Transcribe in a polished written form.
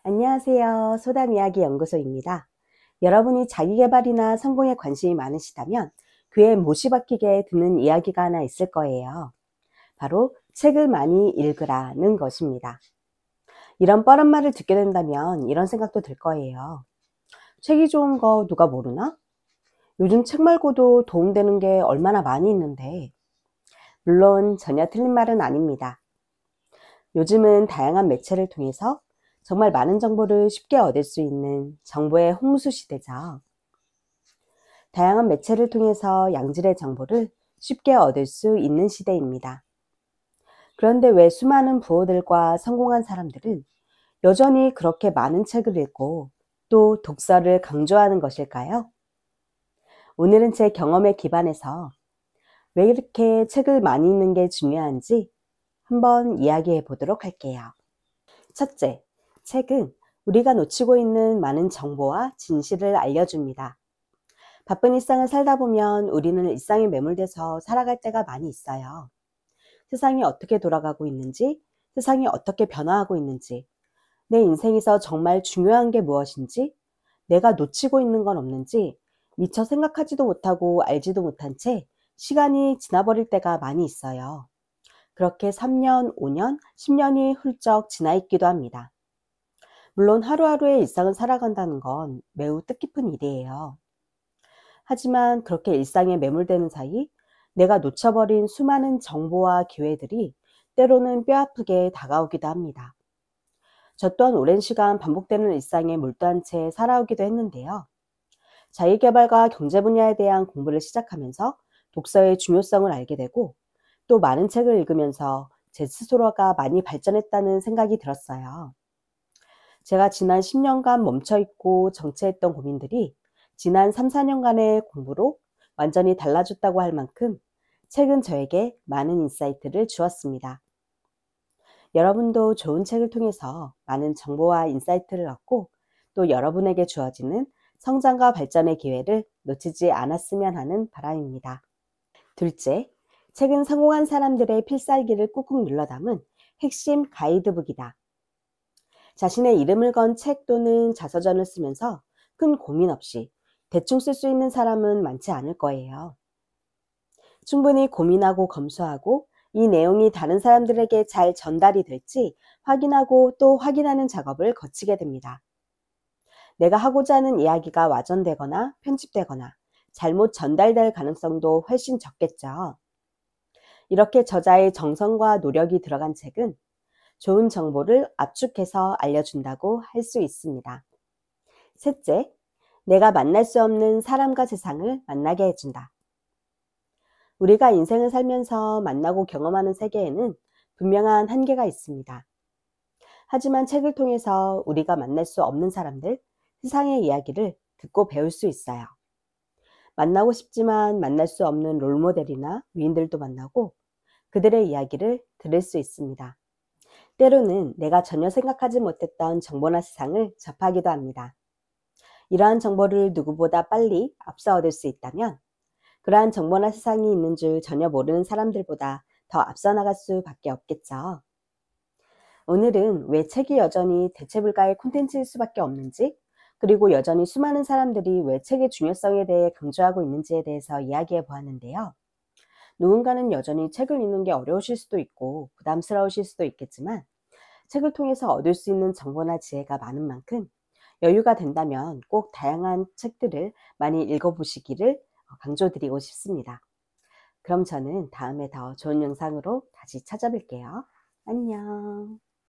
안녕하세요. 소담이야기 연구소입니다. 여러분이 자기계발이나 성공에 관심이 많으시다면 귀에 못이 박히게 듣는 이야기가 하나 있을 거예요. 바로 책을 많이 읽으라는 것입니다. 이런 뻔한 말을 듣게 된다면 이런 생각도 들 거예요. 책이 좋은 거 누가 모르나? 요즘 책 말고도 도움되는 게 얼마나 많이 있는데. 물론 전혀 틀린 말은 아닙니다. 요즘은 다양한 매체를 통해서 정말 많은 정보를 쉽게 얻을 수 있는 정보의 홍수 시대죠. 다양한 매체를 통해서 양질의 정보를 쉽게 얻을 수 있는 시대입니다. 그런데 왜 수많은 부호들과 성공한 사람들은 여전히 그렇게 많은 책을 읽고 또 독서를 강조하는 것일까요? 오늘은 제 경험에 기반해서 왜 이렇게 책을 많이 읽는 게 중요한지 한번 이야기해 보도록 할게요. 첫째, 책은 우리가 놓치고 있는 많은 정보와 진실을 알려줍니다. 바쁜 일상을 살다 보면 우리는 일상에 매몰돼서 살아갈 때가 많이 있어요. 세상이 어떻게 돌아가고 있는지, 세상이 어떻게 변화하고 있는지, 내 인생에서 정말 중요한 게 무엇인지, 내가 놓치고 있는 건 없는지 미처 생각하지도 못하고 알지도 못한 채 시간이 지나버릴 때가 많이 있어요. 그렇게 3년, 5년, 10년이 훌쩍 지나 있기도 합니다. 물론 하루하루의 일상을 살아간다는 건 매우 뜻깊은 일이에요. 하지만 그렇게 일상에 매몰되는 사이 내가 놓쳐버린 수많은 정보와 기회들이 때로는 뼈아프게 다가오기도 합니다. 저 또한 오랜 시간 반복되는 일상에 몰두한 채 살아오기도 했는데요. 자기계발과 경제 분야에 대한 공부를 시작하면서 독서의 중요성을 알게 되고 또 많은 책을 읽으면서 제 스스로가 많이 발전했다는 생각이 들었어요. 제가 지난 10년간 멈춰있고 정체했던 고민들이 지난 3, 4년간의 공부로 완전히 달라졌다고 할 만큼 책은 저에게 많은 인사이트를 주었습니다. 여러분도 좋은 책을 통해서 많은 정보와 인사이트를 얻고 또 여러분에게 주어지는 성장과 발전의 기회를 놓치지 않았으면 하는 바람입니다. 둘째, 책은 성공한 사람들의 필살기를 꾹꾹 눌러 담은 핵심 가이드북이다. 자신의 이름을 건 책 또는 자서전을 쓰면서 큰 고민 없이 대충 쓸 수 있는 사람은 많지 않을 거예요. 충분히 고민하고 검수하고 이 내용이 다른 사람들에게 잘 전달이 될지 확인하고 또 확인하는 작업을 거치게 됩니다. 내가 하고자 하는 이야기가 와전되거나 편집되거나 잘못 전달될 가능성도 훨씬 적겠죠. 이렇게 저자의 정성과 노력이 들어간 책은 좋은 정보를 압축해서 알려준다고 할 수 있습니다. 셋째, 내가 만날 수 없는 사람과 세상을 만나게 해준다. 우리가 인생을 살면서 만나고 경험하는 세계에는 분명한 한계가 있습니다. 하지만 책을 통해서 우리가 만날 수 없는 사람들, 세상의 이야기를 듣고 배울 수 있어요. 만나고 싶지만 만날 수 없는 롤모델이나 위인들도 만나고 그들의 이야기를 들을 수 있습니다. 때로는 내가 전혀 생각하지 못했던 정보나 세상을 접하기도 합니다. 이러한 정보를 누구보다 빨리 앞서 얻을 수 있다면 그러한 정보나 세상이 있는 줄 전혀 모르는 사람들보다 더 앞서 나갈 수밖에 없겠죠. 오늘은 왜 책이 여전히 대체불가의 콘텐츠일 수밖에 없는지, 그리고 여전히 수많은 사람들이 왜 책의 중요성에 대해 강조하고 있는지에 대해서 이야기해 보았는데요. 누군가는 여전히 책을 읽는 게 어려우실 수도 있고 부담스러우실 수도 있겠지만 책을 통해서 얻을 수 있는 정보나 지혜가 많은 만큼 여유가 된다면 꼭 다양한 책들을 많이 읽어보시기를 강조드리고 싶습니다. 그럼 저는 다음에 더 좋은 영상으로 다시 찾아뵐게요. 안녕.